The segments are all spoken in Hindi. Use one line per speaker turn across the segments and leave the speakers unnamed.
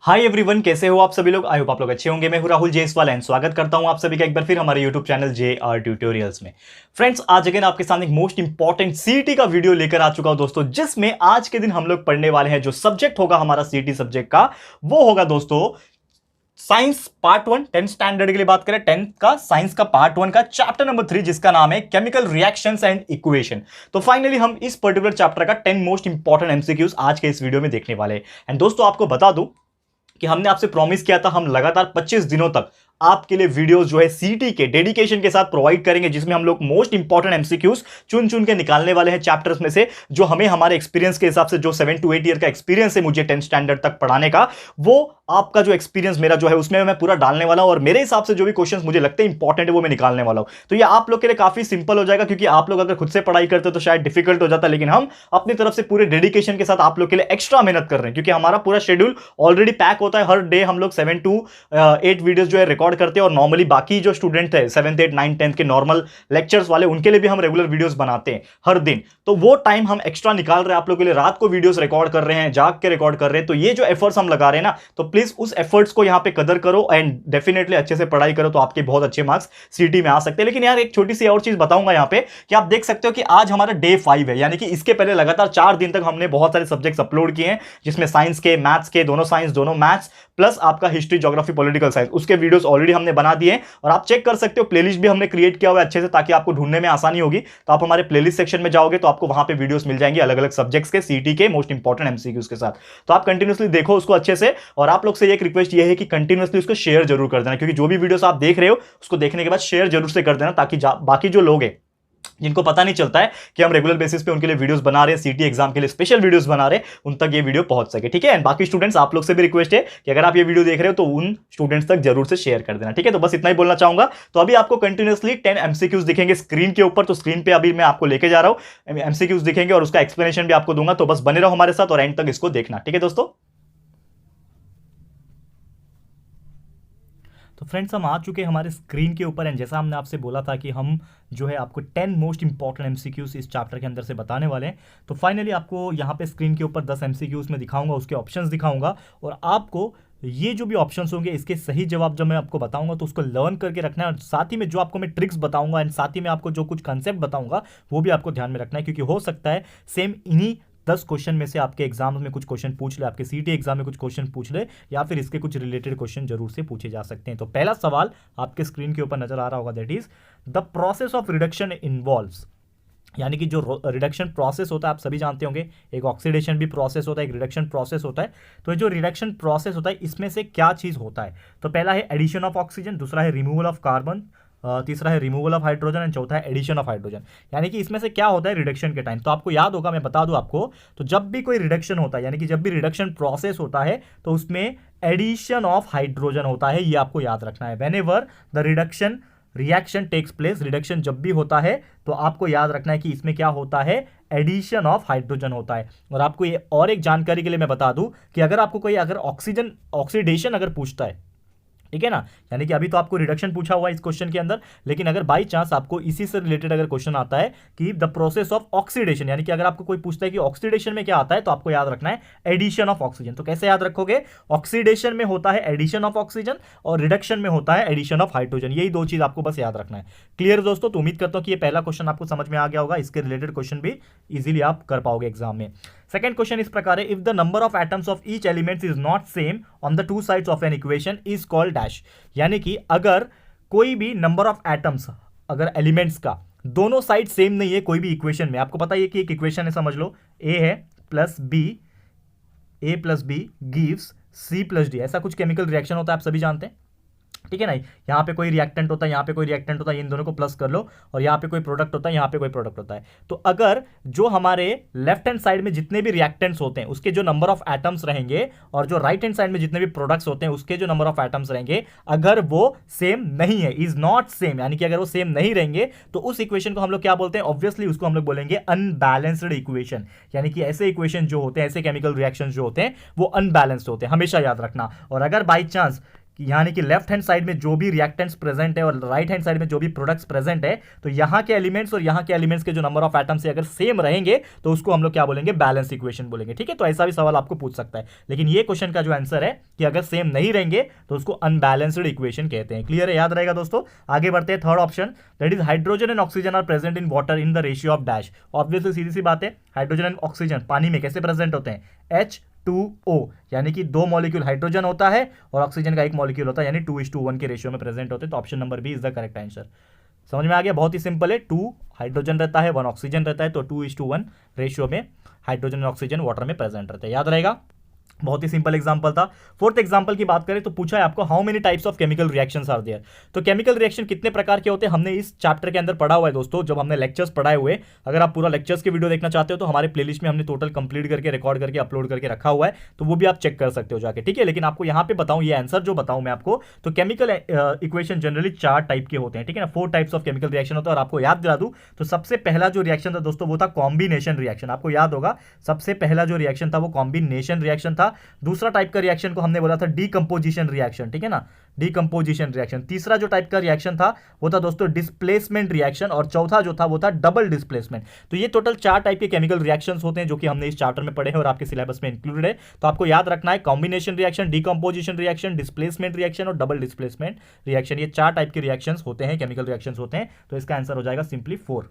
हाय एवरीवन, कैसे हो आप सभी लोग। आई होप आप लोग अच्छे होंगे। मैं हूं राहुल जेसवाल एंड स्वागत करता हूं आप सभी का एक बार फिर हमारे यूट्यूब चैनल JR ट्यूटोरियल्स में। फ्रेंड्स, आज अगेन आपके सामने एक मोस्ट इंपॉर्टेंट सीईटी का वीडियो लेकर आ चुका हूं दोस्तों, जिसमें आज के दिन हम लोग पढ़ने वाले हैं। जो सब्जेक्ट होगा हमारा सीईटी सब्जेक्ट का, वो होगा दोस्तों साइंस पार्ट 1। 10th स्टैंडर्ड के लिए बात करें, 10th का साइंस का पार्ट 1 का चैप्टर नंबर 3, जिसका नाम है केमिकल रिएक्शंस एंड इक्वेशन। तो फाइनली हम इस पर्टिकुलर चैप्टर का 10 मोस्ट इंपॉर्टेंट एमसीक्यूज आज के इस वीडियो में देखने वाले हैं। एंड दोस्तों, आपको बता दूं कि हमने आपसे प्रॉमिस किया था, हम लगातार 25 दिनों तक आपके लिए वीडियोस जो है सीटी के डेडिकेशन के साथ प्रोवाइड करेंगे, जिसमें हम लोग मोस्ट इंपॉर्टेंट एमसीक्यूज चुन चुन के निकालने वाले हैं चैप्टर्स में से, जो हमें हमारे एक्सपीरियंस के हिसाब से, जो 7 to 8 ईयर का एक्सपीरियंस है मुझे 10th स्टैंडर्ड तक पढ़ाने का, वो आपका जो एक्सपीरियंस मेरा जो है उसमें मैं पूरा डालने वाला हूं। और मेरे हिसाब से जो भी क्वेश्चंस मुझे लगते हैं इंपॉर्टेंट है, वो मैं निकालने वाला हूं। तो ये आप लोग के लिए काफी सिंपल हो जाएगा, क्योंकि आप लोग अगर खुद से पढ़ाई करते तो शायद डिफिकल्ट हो जाता, लेकिन हम अपनी तरफ से पूरे डेडिकेशन के साथ आप लोग के लिए एक्स्ट्रा मेहनत कर रहे हैं, क्योंकि हमारा पूरा शेड्यूल ऑलरेडी पैक होता है। हर डे हम लोग 7 to 8 वीडियोस जो है रिकॉर्ड करते हैं, और नॉर्मली बाकी जो स्टूडेंट थे 7th 8th 9th 10th के नॉर्मल लेक्चर्स वाले, उनके लिए भी हम रेगुलर वीडियोस बनाते हैं हर दिन। तो वो टाइम हम एक्स्ट्रा निकाल रहे हैं आप लोगों के लिए, रात को वीडियोस रिकॉर्ड कर रहे हैं, जाग के रिकॉर्ड कर रहे हैं। तो ये जो एफर्ट्स हम लगा रहे हैं ना, तो प्लीज उस एफर्ट्स को यहां पे कदर करो एंड डेफिनेटली अच्छे से पढ़ाई करो, तो आपके बहुत अच्छे मार्क्स सीटी में आ सकते हैं। लेकिन यार एक छोटी सी और चीज बताऊंगा यहां पे, कि आप देख सकते हो कि आज हमारा डे 5 है, यानी कि इसके पहले लगातार 4 दिन तक हमने बहुत सारे सब्जेक्ट्स अपलोड किए हैं, जिसमें साइंस के, मैथ्स के, दोनों साइंस दोनों मैथ्स, प्लस आपका हिस्ट्री ज्योग्राफी पॉलिटिकल साइंस, उसके वीडियोस ऑलरेडी हमने बना दिए हैं। और आप चेक कर सकते हो, प्लेलिस्ट भी हमने क्रिएट किया हुआ है अच्छे से, ताकि आपको ढूंढने में आसानी होगी। तो आप हमारे प्लेलिस्ट सेक्शन में जाओगे तो आपको वहां पे वीडियोस मिल जाएंगे अलग अलग सब्जेक्ट्स के, सीटी के मोस्ट इंपॉर्टेंट एमसीक्यूज के साथ। तो आप कंटिन्यूअसली देखो उसको अच्छे से। और आप लोग से एक रिक्वेस्ट ये है कि कंटिन्यूअसली उसको शेयर जरूर कर देना, क्योंकि जो भी वीडियोस आप देख रहे हो उसको देखने के बाद शेयर जरूर से कर देना, ताकि बाकी जो लोग हैं जिनको पता नहीं चलता है कि हम रेगुलर बेसिस पे उनके लिए वीडियोस बना रहे हैं, सीटी एग्जाम के लिए स्पेशल वीडियोस बना रहे हैं, उन तक ये वीडियो पहुंच सके। ठीक है। एंड बाकी स्टूडेंट्स, आप लोग से भी रिक्वेस्ट है कि अगर आप ये वीडियो देख रहे हो तो उन स्टूडेंट्स तक जरूर से शेयर कर देना। ठीक है। तो बस इतना ही बोलना चाहूंगा। तो अभी आपको कंटिन्यूअसली 10 एमसीक्यूज दिखेंगे स्क्रीन के ऊपर। तो स्क्रीन पे अभी मैं आपको लेके जा रहा हूं, एमसीक्यूज दिखेंगे और उसका एक्सप्लेनेशन भी आपको दूंगा। तो बस बने रहो हमारे साथ और एंड तक इसको देखना। ठीक है दोस्तों। तो फ्रेंड्स, हम आ चुके हैं हमारे स्क्रीन के ऊपर। एंड जैसा हमने आपसे बोला था कि हम जो है आपको 10 मोस्ट इंपॉर्टेंट एमसीक्यूज इस चैप्टर के अंदर से बताने वाले हैं। तो फाइनली आपको यहाँ पे स्क्रीन के ऊपर 10 एमसीक्यूज में दिखाऊंगा, उसके ऑप्शंस दिखाऊंगा, और आपको ये जो भी ऑप्शंस होंगे इसके सही जवाब जब मैं आपको बताऊंगा तो उसको लर्न करके रखना है। और साथ ही में जो आपको मैं ट्रिक्स बताऊंगा एंड साथ ही में आपको जो कुछ कंसेप्ट बताऊंगा वो भी आपको ध्यान में रखना है, क्योंकि हो सकता है सेम इन्हीं 10 क्वेश्चन में से आपके एग्जाम में कुछ क्वेश्चन पूछ ले, आपके सीटी एग्जाम में कुछ क्वेश्चन पूछ ले, या फिर इसके कुछ रिलेटेड क्वेश्चन जरूर से पूछे जा सकते हैं। तो पहला सवाल आपके स्क्रीन के ऊपर नजर आ रहा होगा, that is the process of reduction involves, यानी कि जो रिडक्शन प्रोसेस होता है आप सभी जानते होंगे, एक ऑक्सीडेशन भी प्रोसेस होता है, एक रिडक्शन प्रोसेस होता है। तो जो रिडक्शन प्रोसेस होता है इसमें से क्या चीज होता है? तो पहला है एडिशन ऑफ ऑक्सीजन, दूसरा है रिमूवल ऑफ कार्बन, तीसरा है रिमूवल ऑफ हाइड्रोजन, एंड चौथा है एडिशन ऑफ हाइड्रोजन। यानी कि इसमें से क्या होता है रिडक्शन के टाइम? तो आपको याद होगा, मैं बता दूं आपको, तो जब भी कोई रिडक्शन होता है, यानी कि जब भी रिडक्शन प्रोसेस होता है, तो उसमें एडिशन ऑफ हाइड्रोजन होता है, ये आपको याद रखना है। Whenever the reduction reaction takes place, reduction जब भी होता है तो आपको याद रखना है कि इसमें क्या होता है, एडिशन ऑफ हाइड्रोजन होता है। और आपको ये और एक जानकारी के लिए मैं बता दूं कि अगर आपको कोई अगर ऑक्सीजन ऑक्सीडेशन अगर पूछता है, ठीक है ना, यानी कि अभी तो आपको रिडक्शन पूछा हुआ है इस क्वेश्चन के अंदर, लेकिन अगर बाई चांस आपको इसी से रिलेटेड अगर क्वेश्चन आता है कि द प्रोसेस ऑफ ऑक्सीडेशन, यानी कि अगर आपको कोई पूछता है कि ऑक्सीडेशन में क्या आता है, तो आपको याद रखना है एडिशन ऑफ ऑक्सीजन। तो कैसे याद रखोगे? ऑक्सीडेशन में होता है एडिशन ऑफ ऑक्सीजन और रिडक्शन में होता है एडिशन ऑफ हाइड्रोजन। यही दो चीज आपको बस याद रखना है। क्लियर दोस्तों? तो उम्मीद करता हूं कि ये पहला क्वेश्चन आपको समझ में आ गया होगा, इसके रिलेटेड क्वेश्चन भी इजीली आप कर पाओगे एग्जाम में। सेकंड क्वेश्चन इस प्रकार है, if the number of atoms of each element is not same on the two sides of an equation is called dash. यानी कि अगर कोई भी नंबर ऑफ एटम्स, अगर एलिमेंट्स का दोनों साइड सेम नहीं है कोई भी इक्वेशन में, आपको पता है कि एक इक्वेशन है, समझ लो ए है plus B, A plus B gives C plus D, ऐसा कुछ केमिकल रिएक्शन होता है, आप सभी जानते हैं। ठीक है ना, यहाँ पे कोई रिएक्टेंट होता है, यहाँ पे कोई रिएक्टेंट होता है, इन दोनों को प्लस कर लो, और यहाँ पे कोई प्रोडक्ट होता है, यहाँ पे कोई प्रोडक्ट होता है। तो अगर जो हमारे लेफ्ट हैंड साइड में जितने भी रिएक्टेंट्स होते हैं उसके जो नंबर ऑफ एटम्स रहेंगे, और जो राइट हैंड साइड में जितने भी प्रोडक्ट्स होते हैं उसके जो नंबर ऑफ एटम्स रहेंगे, अगर वो सेम नहीं है, इज नॉट सेम, यानी कि अगर वो सेम नहीं रहेंगे, तो उस इक्वेशन को हम लोग क्या बोलते हैं? ऑब्वियसली उसको हम लोग बोलेंगे अनबैलेंस्ड इक्वेशन। यानी कि ऐसे इक्वेशन जो होते हैं, ऐसे केमिकल रिएक्शन जो होते हैं वो अनबैलेंस्ड होते हैं, हमेशा याद रखना। और अगर बाई चांस यानी कि लेफ्ट हैंड साइड में जो भी रिएक्टेंट्स प्रेजेंट है और राइट हैंड साइड में जो भी प्रोडक्ट्स प्रेजेंट है, तो यहाँ के एलिमेंट्स और यहाँ के एलिमेंट्स के जो नंबर ऑफ एटम्स है अगर सेम रहेंगे तो उसको हम लोग क्या बोलेंगे, बैलेंस इक्वेशन बोलेंगे। ठीक है, तो ऐसा भी सवाल आपको पूछ सकता है, लेकिन ये क्वेश्चन का जो आंसर है कि अगर सेम नहीं रहेंगे तो उसको अनबैलेंस्ड इक्वेशन कहते हैं। क्लियर है, याद रहेगा दोस्तों। आगे बढ़ते हैं, third option, that is hydrogen and oxygen are present in water in the ratio of dash. Obviously सीधी सी बात है, हाइड्रोजन एंड ऑक्सीजन पानी में कैसे प्रेजेंट होते हैं, H2O, यानी कि 2 मॉलिक्यूल हाइड्रोजन होता है और ऑक्सीजन का 1 मॉलिक्यूल होता है, यानी 2:1 के रेशियो में प्रेजेंट होते हैं। तो option number B is the correct answer. समझ में आ गया, बहुत ही सिंपल है, 2 हाइड्रोजन रहता है, 1 ऑक्सीजन रहता है, तो 2:1 रेशियो में हाइड्रोजन और ऑक्सीजन वाटर में प्रेजेंट रहते हैं। याद रहेगा, बहुत ही सिंपल एग्जांपल था। फोर्थ एग्जांपल की बात करें तो पूछा है आपको how many types of chemical reactions are there. तो केमिकल रिएक्शन कितने प्रकार के होते हैं हमने इस चैप्टर के अंदर पढ़ा हुआ है दोस्तों, जब हमने लेक्चर्स पढ़ाए हुए। अगर आप पूरा लेक्चर्स के वीडियो देखना चाहते हो तो हमारे प्लेलिस्ट में हमने टोटल कंप्लीट करके रिकॉर्ड करके अपलोड करके रखा हुआ है, तो वो भी आप चेक कर सकते हो जाके। ठीक है, लेकिन आपको यहाँ पे बताऊं, ये आंसर जो बताऊं मैं आपको, तो केमिकल इक्वेशन जनरली 4 टाइप के होते हैं। ठीक है ना, 4 टाइप्स ऑफ केमिकल रिएक्शन होता है। और आपको याद दिला दूं तो सबसे पहला जो रिएक्शन था दोस्तों वो था कॉम्बिनेशन रिएक्शन। आपको याद होगा सबसे पहला जो रिएक्शन था वो कॉम्बिनेशन रिएक्शन था। दूसरा टाइप का रिएक्शन को हमने बोला था डीकंपोजिशन रिएक्शन। ठीक है ना, डीकंपोजिशन रिएक्शन। तीसरा जो टाइप का रिएक्शन था वो था दोस्तों डिस्प्लेसमेंट रिएक्शन, और चौथा जो था वो था डबल डिस्प्लेसमेंट। तो ये टोटल 4 टाइप के केमिकल रिएक्शंस होते हैं जो कि हमने इस चैप्टर में पढ़े हैं और आपके सिलेबस में इंक्लूडेड है। तो आपको याद रखना है combination reaction, decomposition reaction, displacement reaction और डबल डिस्प्लेसमेंट रिएक्शन। ये 4 टाइप के रिएक्शंस होते हैं, केमिकल रिएक्शंस होते हैं। तो इसका आंसर हो जाएगा सिंपली 4।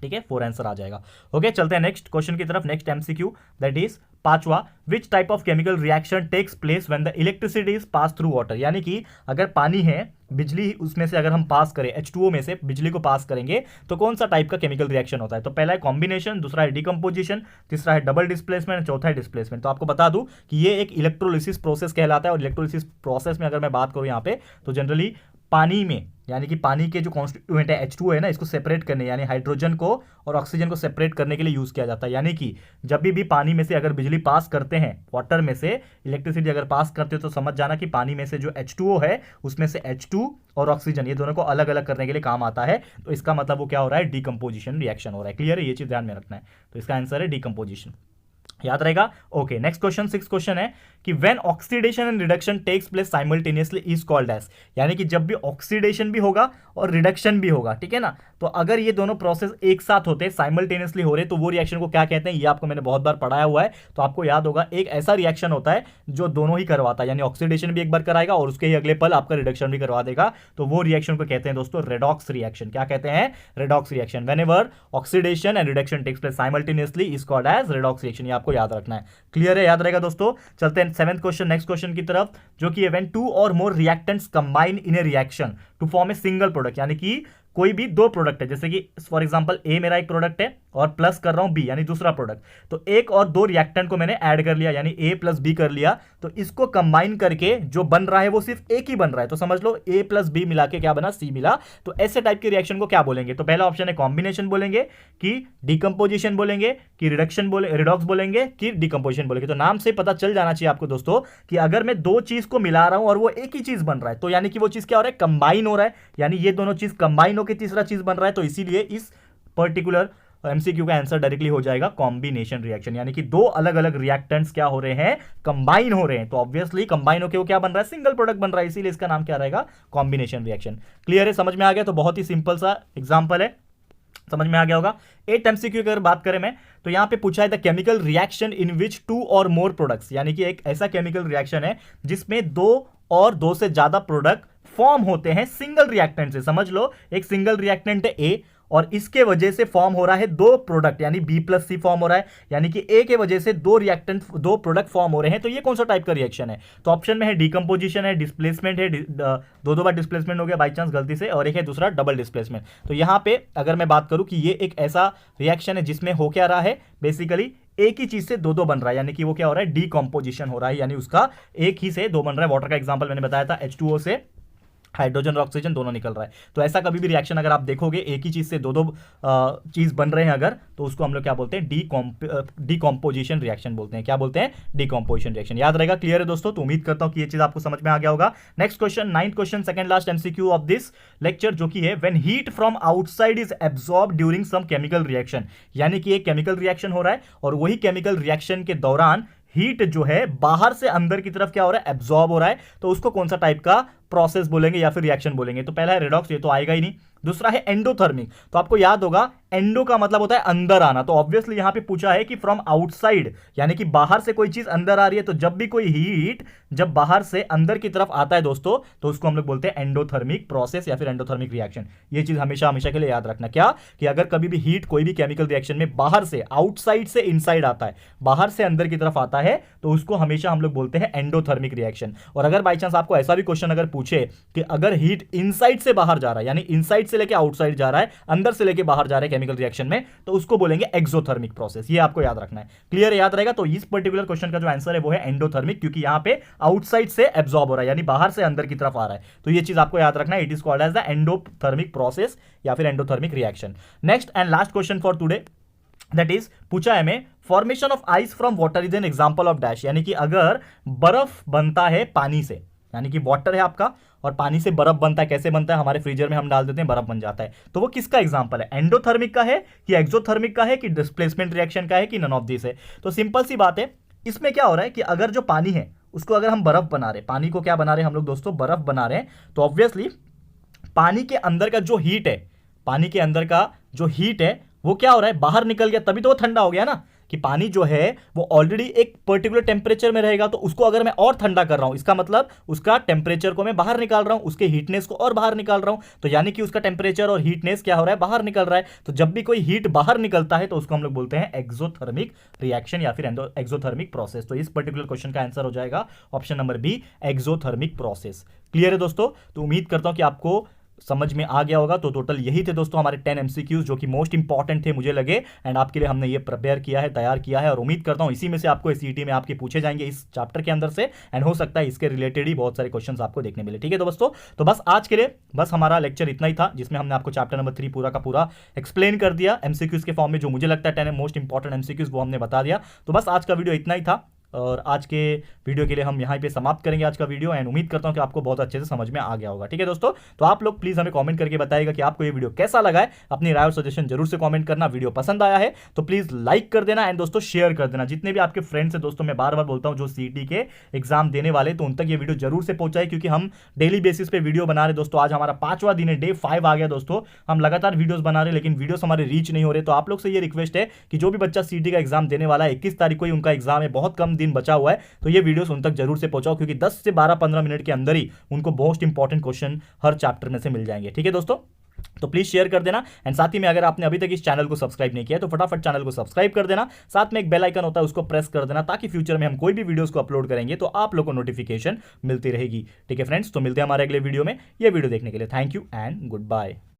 ठीक है, 4 आंसर आ जाएगा। ओके, चलते हैं नेक्स्ट क्वेश्चन की तरफ। नेक्स्ट एमसीक्यू दैट इज 5वां, which type of chemical reaction takes place when the electricity is pass through water. यानी कि अगर पानी है, बिजली उसमें से अगर हम पास करें, H2O में से बिजली को पास करेंगे तो कौन सा टाइप का केमिकल रिएक्शन होता है। तो पहला है कॉम्बिनेशन, दूसरा है डिकम्पोजिशन, तीसरा है डबल डिस्प्लेसमेंट, चौथा है डिस्प्लेसमेंट। तो आपको बता दूं कि ये एक इलेक्ट्रोलिसिस प्रोसेस कहलाता है, और इलेक्ट्रोलिसिस प्रोसेस में अगर मैं बात करूं यहाँ पे तो जनरली पानी में, यानी कि पानी के जो कॉन्स्टिट्यूएंट है H2O है ना, इसको सेपरेट करने, यानी हाइड्रोजन को और ऑक्सीजन को सेपरेट करने के लिए यूज किया जाता है। यानी कि जब भी पानी में से अगर बिजली पास करते हैं, वाटर में से इलेक्ट्रिसिटी अगर पास करते हो, तो समझ जाना कि पानी में से जो H2O है उसमें से H2 और ऑक्सीजन ये दोनों को अलग अलग करने के लिए काम आता है। तो इसका मतलब वो क्या हो रहा है, डीकंपोजिशन रिएक्शन हो रहा है। क्लियर है, ये चीज ध्यान में रखना है। तो इसका आंसर है डीकंपोजिशन, याद रहेगा। ओके, नेक्स्ट क्वेश्चन 6 क्वेश्चन है कि when oxidation and reduction takes place simultaneously is called as. यानी कि जब भी ऑक्सीडेशन भी होगा और रिडक्शन भी होगा, ठीक है ना, तो अगर ये दोनों प्रोसेस एक साथ होते हैं, साइमल्टेनियसली हो रहे, तो वो रिएक्शन को क्या कहते हैं, ये आपको मैंने बहुत बार पढ़ाया हुआ है। तो आपको याद होगा एक ऐसा रिएक्शन होता है जो दोनों ही करवाता है, यानी ऑक्सीडेशन भी एक बार कराएगा और उसके ही अगले पल आपका रिडक्शन भी करवा देगा। तो वो रिएक्शन को कहते हैं दोस्तों रेडॉक्स रिएक्शन। क्या कहते हैं, redox reaction. Whenever oxidation and reduction takes place simultaneously is called as redox reaction. ये आपको याद रखना है। क्लियर है, याद रहेगा दोस्तों। चलते हैं 7th क्वेश्चन, नेक्स्ट क्वेश्चन की तरफ, जो कि व्हेन 2 और more reactants combine in a reaction to form a single product. यानी कि कोई भी 2 प्रोडक्ट है, जैसे कि फॉर एग्जांपल ए मेरा एक प्रोडक्ट है और प्लस कर रहा हूं बी, यानी दूसरा प्रोडक्ट। तो एक और 2 रिएक्टेंट को मैंने ऐड कर लिया, यानी ए प्लस बी कर लिया। तो इसको कंबाइन करके जो बन रहा है वो सिर्फ एक ही बन रहा है। तो समझ लो ए प्लस बी मिला के क्या बना, सी मिला। तो ऐसे टाइप के रिएक्शन को क्या बोलेंगे। तो पहला ऑप्शन है कॉम्बिनेशन बोलेंगे, कि डिकम्पोजिशन बोलेंगे, कि रिडक्शन बोले, रिडॉक्स बोलेंगे, कि डिकम्पोजिशन बोलेंगे। तो नाम से पता चल जाना चाहिए आपको दोस्तों कि अगर मैं 2 चीज को मिला रहा हूं और वो एक ही चीज बन रहा है, तो यानी कि वो चीज क्या हो रहा है, कंबाइन हो रहा है। यानी ये दोनों चीज कंबाइन होकर तीसरा चीज बन रहा है। तो इसीलिए इस पर्टिकुलर एमसीक्यू का आंसर डायरेक्टली हो जाएगा कॉम्बिनेशन रिएक्शन। यानी कि 2 अलग अलग रिएक्टेंट्स क्या हो रहे हैं, कंबाइन हो रहे हैं। तो ऑब्वियसली कंबाइन होकर वो क्या बन रहा है, सिंगल प्रोडक्ट बन रहा है, इसीलिए इसका नाम क्या रहेगा, कॉम्बिनेशन रिएक्शन। क्लियर है, समझ में आ गया। तो बहुत ही सिंपल सा एग्जांपल है, समझ में आ गया होगा। 8th एमसीक्यू की अगर बात करें मैं, तो यहां पे पूछा है द केमिकल रिएक्शन इन विच 2 और मोर प्रोडक्ट्स। यानी कि एक ऐसा केमिकल रिएक्शन है जिसमें 2 और 2 से ज्यादा प्रोडक्ट फॉर्म होते हैं सिंगल रिएक्टेंट से। समझ लो एक सिंगल रिएक्टेंट है ए, और इसके वजह से फॉर्म हो रहा है 2 प्रोडक्ट, यानी बी प्लस सी फॉर्म हो रहा है। यानी कि ए के वजह से 2 रिएक्टेंट 2 प्रोडक्ट फॉर्म हो रहे हैं। तो ये कौन सा टाइप का रिएक्शन है। तो ऑप्शन में है डिकम्पोजिशन है, डिस्प्लेसमेंट है, 2 बार डिस्प्लेसमेंट हो गया बाई चांस गलती से, और एक है दूसरा डबल डिस्प्लेसमेंट। तो यहां पे अगर मैं बात करूं कि ये एक ऐसा रिएक्शन है जिसमें हो क्या रहा है, बेसिकली एक ही चीज से 2 बन रहा है। यानी कि वो क्या हो रहा है, डीकम्पोजिशन हो रहा है, यानी उसका एक ही से 2 बन रहा है। वाटर का एग्जांपल मैंने बताया था, H2O से हाइड्रोजन और ऑक्सीजन दोनों निकल रहा है। तो ऐसा कभी भी रिएक्शन अगर आप देखोगे एक ही चीज से 2 चीज बन रहे हैं अगर, तो उसको हम लोग क्या बोलते हैं, डीकम्पोजिशन रिएक्शन बोलते हैं। क्या बोलते हैं, डीकम्पोजिशन रिएक्शन। याद रहेगा। क्लियर है दोस्तों। तो उम्मीद करता हूं कि ये चीज आपको समझ में आ गया होगा। Next question, 9th question, second last MCQ of this lecture, जो कि है when heat from outside is absorb during some chemical reaction. यानी कि एक केमिकल रिएक्शन हो रहा है और वही केमिकल रिएक्शन के दौरान हीट जो है बाहर से अंदर की तरफ क्या हो रहा है, एब्जॉर्ब हो रहा है, तो उसको कौन सा टाइप का प्रोसेस बोलेंगे या फिर रिएक्शन बोलेंगे। तो पहला है रेडॉक्स, ये तो आएगा ही नहीं। दूसरा है एंडोथर्मिक, तो आपको याद होगा एंडो का मतलब होता है अंदर आना, तो ऑब्वियसली यहां पे पूछा है कि फ्रॉम आउटसाइड, यानी कि बाहर से कोई चीज अंदर आ रही है। तो जब भी कोई हीट जब बाहर से अंदर की तरफ आता है दोस्तों, तो उसको हम लोग बोलते हैं एंडोथर्मिक प्रोसेस या फिर एंडोथर्मिक रिएक्शन। ये चीज हमेशा हमेशा के लिए याद रखना, क्या कि अगर कभी भी हीट कोई भी केमिकल रिएक्शन में बाहर से, आउटसाइड से इनसाइड आता है, बाहर से अंदर की तरफ आता है, तो उसको हमेशा हम लोग बोलते हैं एंडोथर्मिक रिएक्शन। और अगर बाई चांस आपको ऐसा भी क्वेश्चन अगर पूछे कि अगर हीट इनसाइड से बाहर जा रहा है, यानी इनसाइड से लेके आउटसाइड जा रहा है, अंदर से लेके बाहर जा रहा है केमिकल रिएक्शन में, तो उसको बोलेंगे एक्सोथर्मिक प्रोसेस। ये आपको याद रखना है। क्लियर याद रहेगा। तो इस पर्टिकुलर क्वेश्चन का जो आंसर है वो है एंडोथर्मिक, क्योंकि यहां पे आउटसाइड से एब्जॉर्ब हो रहा है, यानी बाहर से अंदर की तरफ आ रहा है। तो ये चीज आपको याद रखना है। It is called as the endothermic process या फिर endothermic reaction. Next and last question for today, that is पूछा है हमें formation of ice from water is an example of dash, यानी कि अगर बर्फ बनता है पानी से, यानी कि वाटर है आपका और पानी से बर्फ बनता है, कैसे बनता है, हमारे फ्रीजर में हम डाल देते हैं बर्फ बन जाता है, तो वो किसका एग्जांपल है, एंडोथर्मिक का है कि एक्सोथर्मिक का है कि डिस्प्लेसमेंट रिएक्शन का है कि नन ऑफ दिस है। तो सिंपल सी बात है, इसमें क्या हो रहा है कि अगर जो पानी है उसको अगर हम बर्फ बना रहे, पानी को क्या बना रहे हैं हम लोग दोस्तों, बर्फ बना रहे हैं, तो ऑब्वियसली पानी के अंदर का जो हीट है, पानी के अंदर का जो हीट है वो क्या हो रहा है, बाहर निकल गया, तभी तो वो ठंडा हो गया ना, कि पानी जो है वो ऑलरेडी एक पर्टिकुलर टेम्परेचर में रहेगा, तो उसको अगर मैं और ठंडा कर रहा हूं, इसका मतलब उसका टेम्परेचर को मैं बाहर निकाल रहा हूं, उसके हीटनेस को और बाहर निकाल रहा हूं, तो यानी कि उसका टेम्परेचर और हीटनेस क्या हो रहा है, बाहर निकल रहा है। तो जब भी कोई हीट बाहर निकलता है तो उसको हम लोग बोलते हैं एक्सोथर्मिक रिएक्शन या फिर एक्सोथर्मिक प्रोसेस। तो इस पर्टिकुलर क्वेश्चन का आंसर हो जाएगा option number B, exothermic process. Clear है दोस्तों। तो उम्मीद करता हूं कि आपको समझ में आ गया होगा। तो टोटल यही थे दोस्तों हमारे 10 एमसीक्यूज जो कि मोस्ट इंपॉर्टेंट थे मुझे लगे, एंड आपके लिए हमने ये प्रिपेयर किया है, तैयार किया है, और उम्मीद करता हूं इसी में से आपको सीईटी में आपके पूछे जाएंगे इस चैप्टर के अंदर से, एंड हो सकता है इसके रिलेटेड ही बहुत सारे क्वेश्चंस आपको देखने मिले। ठीक है दोस्तों, तो बस आज के लिए बस हमारा लेक्चर इतना ही था, जिसमें हमने आपको चैप्टर नंबर 3 पूरा का पूरा एक्सप्लेन कर दिया एमसीक्यूज के फॉर्म में, जो मुझे लगता है 10 मोस्ट इंपॉर्टेंट एमसीक्यूज वो हमने बता दिया। तो बस आज का वीडियो इतना ही था, और आज के वीडियो के लिए हम यहाँ पे समाप्त करेंगे आज का वीडियो, एंड उम्मीद करता हूँ कि आपको बहुत अच्छे से समझ में आ गया होगा। ठीक है दोस्तों, तो आप लोग प्लीज हमें कमेंट करके बताइएगा कि आपको ये वीडियो कैसा लगा है, अपनी राय और सजेशन जरूर से कमेंट करना। वीडियो पसंद आया है तो प्लीज लाइक कर देना, एंड दोस्तों शेयर कर देना। जितने भी आपके फ्रेंड्स हैं दोस्तों, मैं बार बार बोलता हूँ जो सीईटी के एग्जाम देने वाले, तो उन तक ये वीडियो जरूर से पहुंचाए, क्योंकि हम डेली बेसिस पे वीडियो बना रहे दोस्तों। आज हमारा 5वां दिन है, डे 5 आ गया दोस्तों। हम लगातार वीडियोस बना रहे, लेकिन वीडियोस हमारे रीच नहीं हो रहे। तो आप लोग से ये रिक्वेस्ट है कि जो भी बच्चा सीईटी का एग्जाम देने वाला है, 21 तारीख को ही उनका एग्जाम है, बहुत कम दिन बचा हुआ है, तो ये वीडियोस उन तक जरूर से पहुंचाओ, क्योंकि 10 से 12-15 मिनट के अंदर ही उनको मोस्ट इंपॉर्टेंट क्वेश्चन हर चैप्टर में से मिल जाएंगे। ठीक है दोस्तों, तो प्लीज शेयर कर देना, एंड साथ ही में अगर आपने अभी तक इस चैनल को सब्सक्राइब नहीं किया तो फटाफट चैनल को सब्सक्राइब कर देना। साथ में एक बेल आइकन होता है, उसको प्रेस कर देना, ताकि फ्यूचर में हम कोई भी वीडियोस को अपलोड करेंगे तो आप लोगों को नोटिफिकेशन मिलती रहेगी। ठीक है फ्रेंड्स, तो मिलते हैं हमारे अगले वीडियो में। ये वीडियो देखने के लिए thank you and good bye.